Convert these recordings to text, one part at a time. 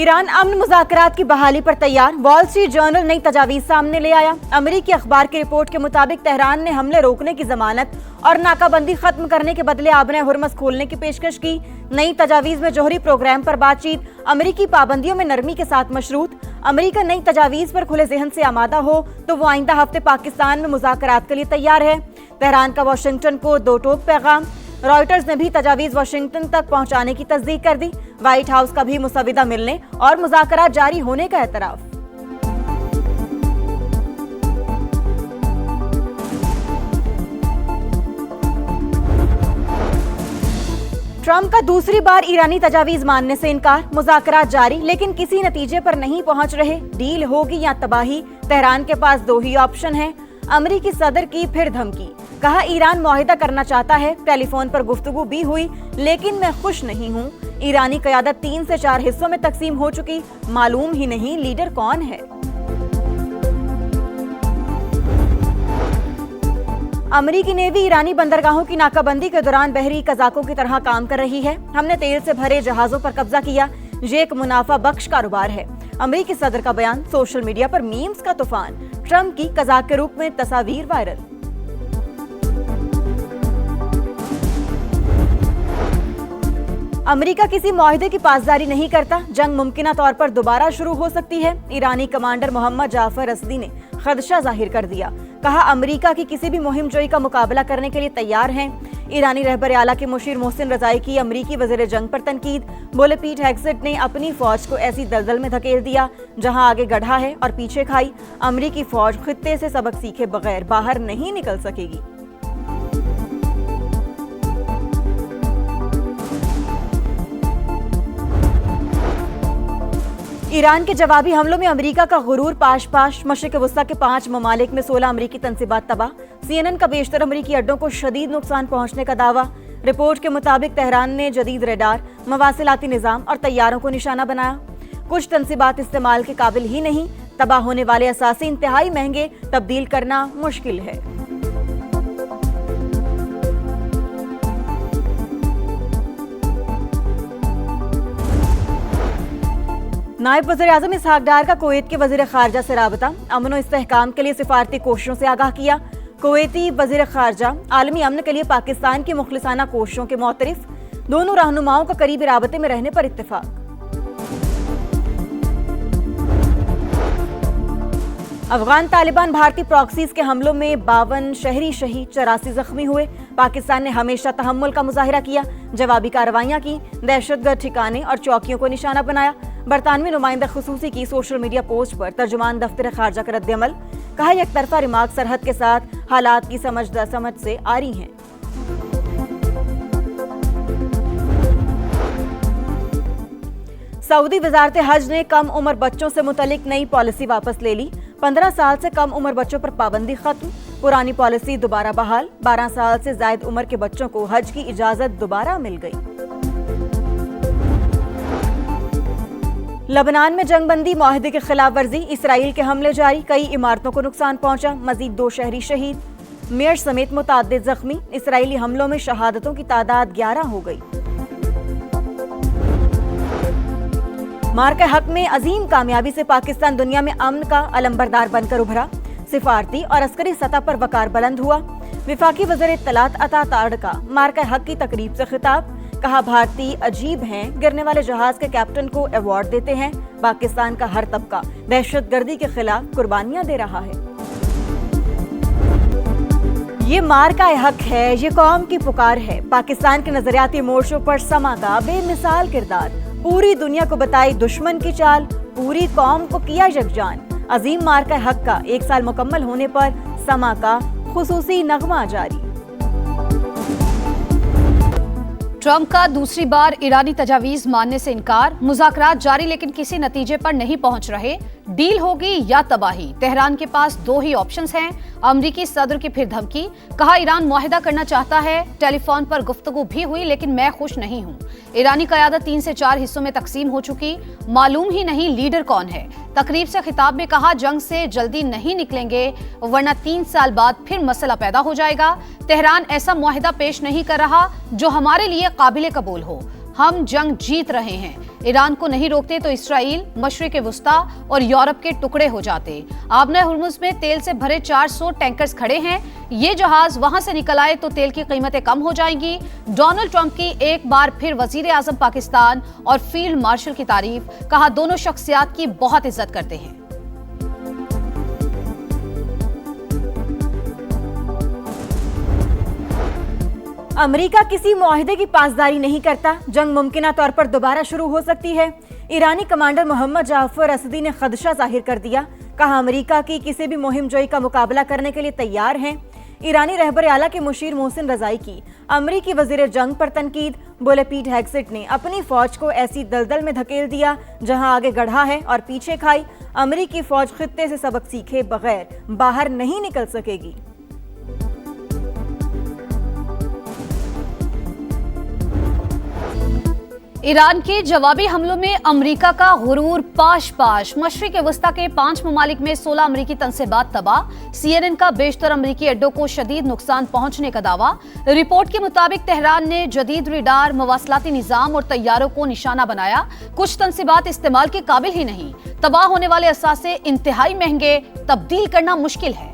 Iran अमन मुज़ाकरात की बहाली पर तैयार। वॉल स्ट्रीट जर्नल नई तजावीज़ सामने ले आया। अमेरिकी अखबार की रिपोर्ट के मुताबिक तेहरान ने हमले रोकने की जमानत और नाकाबंदी खत्म करने के बदले आबने हुर्मस खोलने की पेशकश की। नई तजावीज़ में जौहरी प्रोग्राम पर बातचीत, अमेरिकी पाबंदियों में नरमी के साथ मशरूत। अमेरिका नई तजावीज़ पर खुले जहन से आमादा हो तो वो आइंदा हफ्ते पाकिस्तान में मुज़ाकरात के लिए तैयार है। तेहरान का वाशिंगटन को दो टोक पैगाम। रॉयटर्स ने भी तजावीज़ वाशिंगटन तक पहुंचाने की तस्दीक कर दी। व्हाइट हाउस का भी मुसविदा मिलने और मुज़ाकरात जारी होने का एतराफ। ट्रंप का दूसरी बार ईरानी तजावीज़ मानने से इनकार। मुज़ाकरात जारी लेकिन किसी नतीजे पर नहीं पहुंच रहे। डील होगी या तबाही, तेहरान के पास दो ही ऑप्शन हैं। अमेरिकी सदर की फिर धमकी, कहा ईरान मुआहिदा करना चाहता है। टेलीफोन पर गुफ्तगू भी हुई लेकिन मैं खुश नहीं हूँ। ईरानी क़यादत 3 से 4 हिस्सों में तकसीम हो चुकी, मालूम ही नहीं लीडर कौन है। अमेरिकी नेवी ईरानी बंदरगाहों की नाकाबंदी के दौरान बहरी कज़ाकों की तरह काम कर रही है। हमने तेल से भरे जहाजों पर कब्जा किया, ये एक मुनाफा बख्श कारोबार है। अमेरिकी सदर का बयान, सोशल मीडिया पर मीम्स का तूफान। ट्रंप की कज़ाक के रूप में तस्वीर वायरल। अमेरिका किसी मुआहिदे की पासदारी नहीं करता, जंग मुमकिना तौर पर दोबारा शुरू हो सकती है। ईरानी कमांडर मोहम्मद जाफर असदी ने खदशा जाहिर कर दिया, कहा अमेरिका की किसी भी मुहिम जोई का मुकाबला करने के लिए तैयार हैं। ईरानी रहबर आला के मुशीर मोहसिन रजाई की अमेरिकी वज़ीर जंग पर तनकीद। बोले पीट हेग्सेट ने अपनी फौज को ऐसी दलदल में धकेल दिया जहां आगे गड्ढा है और पीछे खाई। अमेरिकी फौज खित्ते से सबक सीखे बगैर बाहर नहीं निकल सकेगी। ईरान के जवाबी हमलों में अमेरिका का गुरूर पाश पाश। मशरिक़ वस्ता के 5 ममालिक में 16 अमेरिकी तंसीबात तबाह। CNN का बेशतर अमेरिकी अड्डों को शदीद नुकसान पहुंचने का दावा। रिपोर्ट के मुताबिक तेहरान ने जदीद रडार, मवासिलाती निज़ाम और तैयारों को निशाना बनाया। कुछ तंसीबात इस्तेमाल के काबिल ही नहीं। तबाह होने वाले असासी इंतहाई महंगे, तब्दील करना मुश्किल है। नायब वज़ीर-ए-आज़म इसहाक डार का कुवैत के वज़ीर ख़ारजा से राबता। अमन और इस्तेहकाम के लिए सिफारती कोशिशों से आगाह किया। कुवैती वज़ीर ख़ारजा आलमी अमन के लिए पाकिस्तान की मुखलिसाना कोशिशों के मोतरिफ। दोनों रहनुमाओं का करीबी राबते में रहने पर इत्तेफाक। अफगान तालिबान भारतीय प्रॉक्सीज के हमलों में 52 शहरी शहीद, 84 जख्मी हुए। पाकिस्तान ने हमेशा तहम्मुल का मुजाहिरा किया, जवाबी कार्रवाइयां की, दहशतगर्द ठिकाने और चौकियों को निशाना बनाया। बरतानवी नुमाइंदा खुसूसी की सोशल मीडिया पोस्ट पर तर्जुमान दफ्तर खारजा का रद्द-ए-अमल, कहा एक तरफा रिमार्क सरहद के साथ हालात की समझ से आ रही हैं। सऊदी वजारत हज ने कम उम्र बच्चों से मुतल्लिक नई पॉलिसी वापस ले ली। 15 साल से कम उम्र बच्चों पर पाबंदी खत्म, पुरानी पॉलिसी दोबारा बहाल। 12 साल से जायद उम्र के बच्चों को हज की इजाजत दोबारा मिल गई। लबनान में जंगबंदी मुआहिदे की खिलाफ वर्जी, इसराइल के हमले जारी, कई इमारतों को नुकसान पहुंचा। मजीद 2 शहरी शहीद, मेयर समेत मुताद्दिद जख्मी। इसराइली हमलों में शहादतों की तादाद 11 हो गई। मार्का हक में अजीम कामयाबी से पाकिस्तान दुनिया में अमन का अलंबरदार बनकर उभरा। सिफारती और अस्करी सतह पर वकार बुलंद हुआ। विफाकी वज़ीर इत्तलात अता ताड़ का मार्का हक की तकरीब से खिताब, कहा भारतीय अजीब हैं, गिरने वाले जहाज के कैप्टन को अवार्ड देते हैं। पाकिस्तान का हर तबका दहशतगर्दी के खिलाफ कुर्बानियां दे रहा है। ये मार्का हक है, ये कौम की पुकार है। पाकिस्तान के नजरियाती मोर्चों पर समा का बेमिसाल किरदार, पूरी दुनिया को बताई दुश्मन की चाल, पूरी कौम को किया यकजान। अजीम मार्का हक का 1 साल मुकम्मल होने पर समा का खुसूसी नगमा जारी। ट्रंप का दूसरी बार ईरानी तजावीज़ मानने से इनकार। मुज़ाकरात जारी लेकिन किसी नतीजे पर नहीं पहुंच रहे। डील होगी या तबाही, तेहरान के पास 2 ही ऑप्शंस हैं। अमेरिकी सदर की फिर धमकी, कहा ईरान मुआहिदा करना चाहता है। टेलीफोन पर गुफ्तगू भी हुई लेकिन मैं खुश नहीं हूं। ईरानी क़यादत 3 से 4 हिस्सों में तकसीम हो चुकी, मालूम ही नहीं लीडर कौन है। तकरीब से खिताब में कहा जंग से जल्दी नहीं निकलेंगे वरना 3 साल बाद फिर मसला पैदा हो जाएगा। तेहरान ऐसा मुआहिदा पेश नहीं कर रहा जो हमारे लिए काबिल कबूल हो। हम जंग जीत रहे हैं। ईरान को नहीं रोकते तो इसराइल, मशरिक वुस्ता और यूरोप के टुकड़े हो जाते। आबना हुर्मुज में तेल से भरे 400 टैंकर्स खड़े हैं। ये जहाज वहां से निकल आए तो तेल की कीमतें कम हो जाएंगी। डोनाल्ड ट्रंप की एक बार फिर वजीर आजम पाकिस्तान और फील्ड मार्शल की तारीफ, कहा दोनों शख्सियात की बहुत इज्जत करते हैं। अमेरिका किसी मुआहिदे की पासदारी नहीं करता, जंग मुमकिना तौर पर दोबारा शुरू हो सकती है। ईरानी कमांडर मोहम्मद जाफर असदी ने खदशा जाहिर कर दिया, कहा अमेरिका की किसी भी मुहिम जोई का मुकाबला करने के लिए तैयार हैं। ईरानी रहबर आला के मुशीर मोहसिन रजाई की अमरीकी वजीर जंग पर तनकीद, बोले पीट हेग्सेट ने अपनी फौज को ऐसी दलदल में धकेल दिया जहां आगे गढ़ा है और पीछे खाई। अमरीकी फौज खित्ते से सबक सीखे बगैर बाहर नहीं निकल सकेगी। ईरान के जवाबी हमलों में अमेरिका का गुरूर पाश पाश। मशरिक वस्ता के 5 ममालिक में 16 अमेरिकी तनसीबात तबाह। CNN का बेशतर अमेरिकी अड्डों को शदीद नुकसान पहुंचने का दावा। रिपोर्ट के मुताबिक तेहरान ने जदीद रडार, मवासलाती निजाम और तैयारों को निशाना बनाया। कुछ तनसीबात इस्तेमाल के काबिल ही नहीं। तबाह होने वाले असासे इंतहाई महंगे, तब्दील करना मुश्किल है।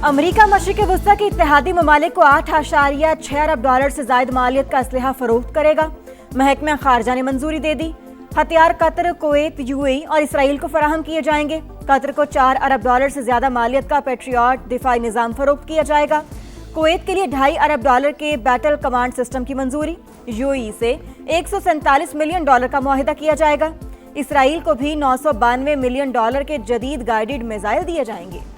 अमेरिका मशरिक वुस्ता के इत्तेहादी ममालिक को 8.6 अरब डॉलर से ज्यादा मालियत का असलहा फरोख्त करेगा। महकमा खारजा ने मंजूरी दे दी। हथियार कतर, कुवैत, यूएई और इसराइल को फराहम किए जाएंगे। कतर को 4 अरब डॉलर से ज्यादा मालियत का पैट्रियट दिफाई निजाम फरोख्त किया जाएगा। कुवैत के लिए 2.5 अरब डॉलर के बैटल कमांड सिस्टम की मंजूरी। यूएई से 147 मिलियन डॉलर का मुआहिदा किया जाएगा। इसराइल को भी 992 मिलियन डॉलर के जदीद गाइडेड मिसाइल दिए जाएंगे।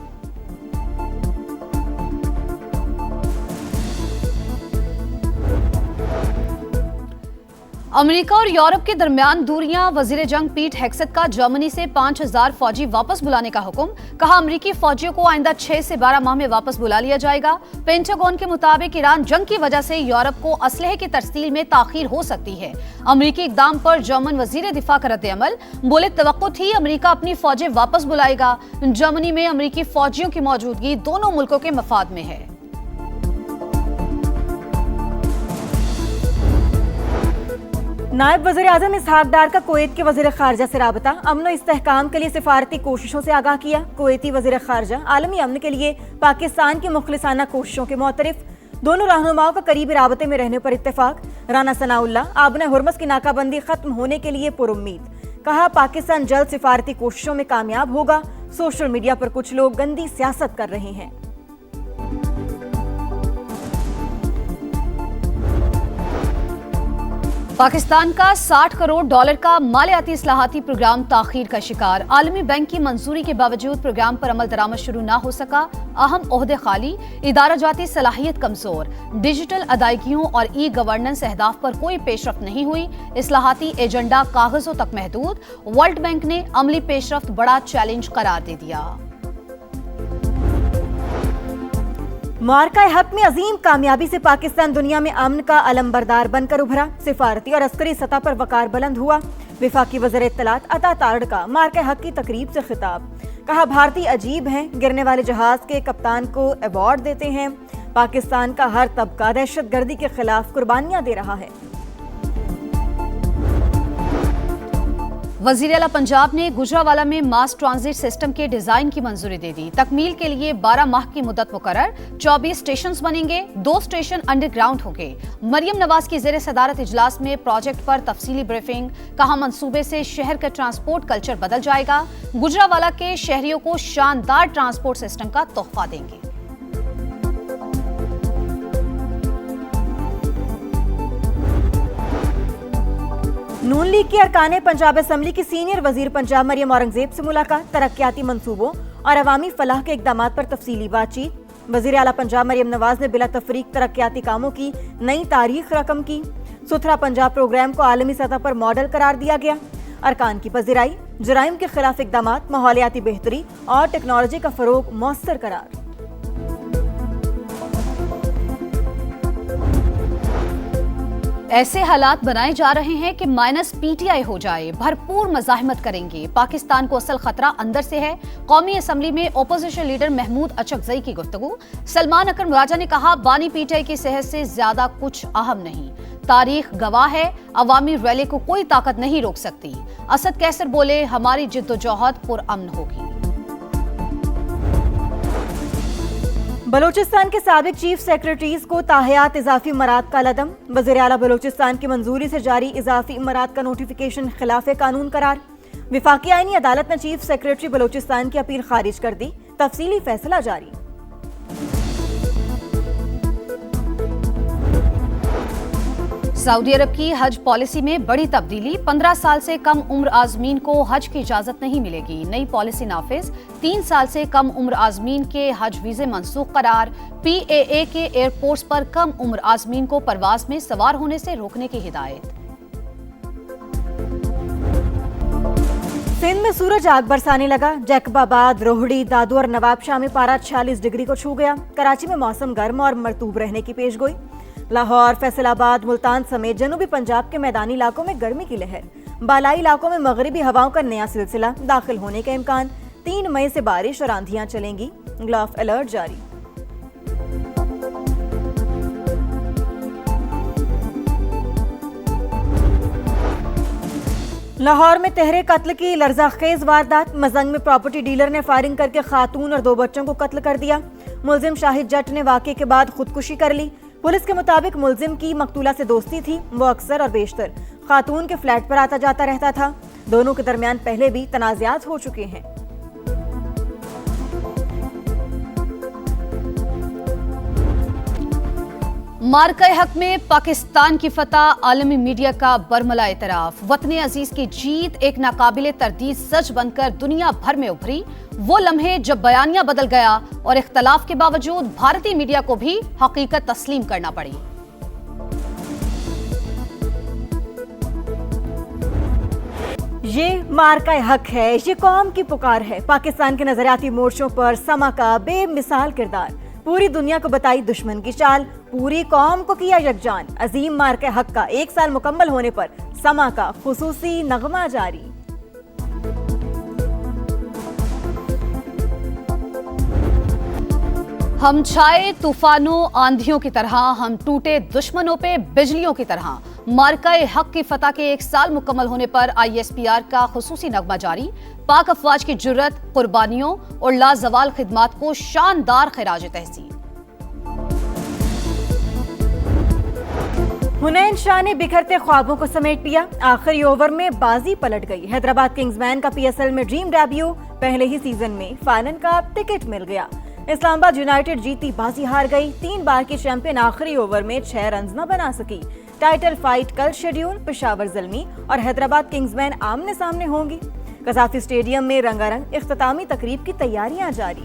अमेरिका और यूरोप के दरमियान दूरियां, वजीर जंग पीट हेग्सेट का जर्मनी से 5000 फौजी वापस बुलाने का हुक्म। कहा अमेरिकी फौजियों को आइंदा 6 से 12 माह में वापस बुला लिया जाएगा। पेंटागन के मुताबिक ईरान जंग की वजह से यूरोप को असलहे की तरसील में ताखीर हो सकती है। अमेरिकी इकदाम पर जर्मन वजीर दिफा का रद्द-ए-अमल, बोले तवक्को थी अमेरिका अपनी फौजें वापस बुलाएगा। जर्मनी में अमेरिकी फौजियों की मौजूदगी दोनों मुल्कों के मफाद में है। नायब वज़ीर आज़म इसहाक डार का कुवैत के वज़ीर खारजा से राबता, अमन व इस्तेहकाम के लिए सिफारती कोशिशों से आगाह किया। कुवैती वज़ीर खारजा आलमी अमन के लिए पाकिस्तान की मुखलिसाना कोशिशों के मोतरिफ। दोनों रहनुमाओं का करीबी राबते में रहने पर इत्तेफाक। राना सनाउल्लाह आबना हुर्मुज की नाकाबंदी खत्म होने के लिए पुरुम्मीद, कहा पाकिस्तान जल्द सिफारती कोशिशों में कामयाब होगा। सोशल मीडिया पर कुछ लोग गंदी सियासत कर रहे हैं। पाकिस्तान का 60 करोड़ डॉलर का मालियाती इस्लाहाती प्रोग्राम ताखीर का शिकार। आलमी बैंक की मंजूरी के बावजूद प्रोग्राम पर अमल दरामद शुरू न हो सका। अहम ओहदे खाली, इदारा जाती सलाहियत कमजोर, डिजिटल अदायगियों और ई गवर्नेंस अहदाफ पर कोई पेशरफ्त नहीं हुई। इस्लाहाती एजेंडा कागजों तक महदूद। वर्ल्ड बैंक ने अमली पेशरफ्त बड़ा चैलेंज करार दे दिया। मार्का हक में अजीम कामयाबी से पाकिस्तान दुनिया में अमन का अलमबरदार बनकर उभरा। सिफारती और अस्करी सतह पर वकार बुलंद हुआ। विफाकी वज़ीर इत्तलात अता तारड़ का मार्का हक की तकरीब से खिताब, कहा भारतीय अजीब हैं, गिरने वाले जहाज के कप्तान को अवार्ड देते हैं। पाकिस्तान का हर तबका दहशतगर्दी के खिलाफ कुर्बानियां दे रहा है। वज़ीर आला पंजाब ने गुजरावाला में मास ट्रांजिट सिस्टम के डिजाइन की मंजूरी दे दी। तकमील के लिए 12 माह की मुद्दत मुकर्रर। 24 स्टेशन बनेंगे, 2 स्टेशन अंडरग्राउंड होंगे। मरियम नवाज की जेर सदारत इजलास में प्रोजेक्ट पर तफसीली ब्रीफिंग, कहा मंसूबे से शहर का ट्रांसपोर्ट कल्चर बदल जाएगा। गुजरावाला के शहरियों को शानदार ट्रांसपोर्ट सिस्टम का तोहफा देंगे। नून लीग के अरकान पंजाब असम्बली की सीनियर वजीर पंजाब मरियम औरंगजेब से मुलाकात। तरक्याती मंसूबों और अवामी फलाह के इकदामात पर तफसीली बातचीत। वजीर आला पंजाब मरियम नवाज ने बिला तफरीक तरक्याती कामों की नई तारीख रकम की। सुथरा पंजाब प्रोग्राम को आलमी सतह पर मॉडल करार दिया गया। अरकान की पजीराई, जराइम के खिलाफ इकदामात, माहौलियाती बेहतरी और टेक्नोलॉजी का फरोग मौसर करार। ऐसे हालात बनाए जा रहे हैं कि माइनस पीटीआई हो जाए, भरपूर मज़ाहमत करेंगे। पाकिस्तान को असल खतरा अंदर से है। कौमी असम्बली में ओपोजिशन लीडर महमूद अचकजई की गुफ्तगू। सलमान अकरम राजा ने कहा, बानी पीटीआई की सेहत से ज्यादा कुछ अहम नहीं। तारीख गवाह है, अवामी रैली को कोई ताकत नहीं रोक सकती। असद कैसर बोले, हमारी जिद्दोजहद पुरअमन होगी। बलूचिस्तान के साबिक चीफ सेक्रेटरीज को ताहयात इजाफी इमरात का लदम। वज़ीर आला बलूचिस्तान की मंजूरी से जारी इजाफी इमरात का नोटिफिकेशन खिलाफ कानून करार। विफाकी आईनी अदालत ने चीफ सेक्रेटरी बलूचिस्तान की अपील खारिज कर दी। तफसीली फैसला जारी। सऊदी अरब की हज पॉलिसी में बड़ी तब्दीली। 15 साल से कम उम्र आजमीन को हज की इजाजत नहीं मिलेगी। नई पॉलिसी नाफिज। 3 साल से कम उम्र आजमीन के हज वीजे मंसूख करार। PAA के एयरपोर्ट्स पर कम उम्र आजमीन को परवाज में सवार होने से रोकने की हिदायत। सिंध में सूरज आग बरसाने लगा। जैकबाबाद, रोहड़ी, दादू और नवाबशाह में पारा 46 डिग्री को छू गया। कराची में मौसम गर्म और मरतूब रहने की पेशगोई। लाहौर, फैसलाबाद, मुल्तान समेत जनूबी पंजाब के मैदानी इलाकों में गर्मी की लहर। बालाई इलाकों में मगरिबी हवाओं का नया सिलसिला दाखिल होने का इम्कान। 3 मई से बारिश और आंधियां चलेंगी। ग्लाफ अलर्ट जारी। लाहौर में तहरे कत्ल की लर्जाखेज वारदात। मजंग में प्रॉपर्टी डीलर ने फायरिंग करके खातून और 2 बच्चों को कत्ल कर दिया। मुलजिम शाहिद जट ने वाकये के बाद खुदकुशी कर ली। पुलिस के मुताबिक मुलजिम की मकतूला से दोस्ती थी। वो अक्सर और बेशतर खातून के फ्लैट पर आता जाता रहता था। दोनों के दरमियान पहले भी तनाज़ात हो चुके हैं। मार्का हक में पाकिस्तान की फतह। आलमी मीडिया का बरमला एतराफ। वतन अजीज की जीत एक नाकाबिले तरदीद सच बनकर दुनिया भर में उभरी। वो लम्हे जब बयानिया बदल गया और इख्तलाफ के बावजूद भारतीय मीडिया को भी हकीकत तस्लीम करना पड़ी। ये मार्का हक है, ये कौम की पुकार है। पाकिस्तान के नजरियाती मोर्चों पर समा का बेमिसाल किरदार। पूरी दुनिया को बताई दुश्मन की चाल, पूरी कौम को किया यकजान। अजीम मार्का हक का 1 साल मुकम्मल होने पर समा का खुसूसी नगमा जारी। हम छाए तूफानों आंधियों की तरह, हम टूटे दुश्मनों पे बिजलियों की तरह। मार्काए हक की फतह के 1 साल मुकम्मल होने पर ISPR का खुसूसी नगमा जारी। पाक अफवाज की जुर्रत, कुर्बानियों और लाजवाल खिदमात को शानदार खिराज तहसीन। हुनैन शाह ने बिखरते ख्वाबों को समेट लिया। आखिरी ओवर में बाजी पलट गई। हैदराबाद किंग्समैन का PSL में ड्रीम डेब्यू। पहले ही सीजन में फाइनल का टिकट मिल गया। इस्लामाबाद यूनाइटेड जीती बाजी हार गई। 3 बार की चैंपियन आखिरी ओवर में 6 रन न बना सकी। टाइटल फाइट कल शेड्यूल। पेशावर ज़ल्मी और हैदराबाद किंग्समैन आमने सामने होंगी। कज़ाफी स्टेडियम में रंगारंग इख्तितामी तकरीब की तैयारियां जारी।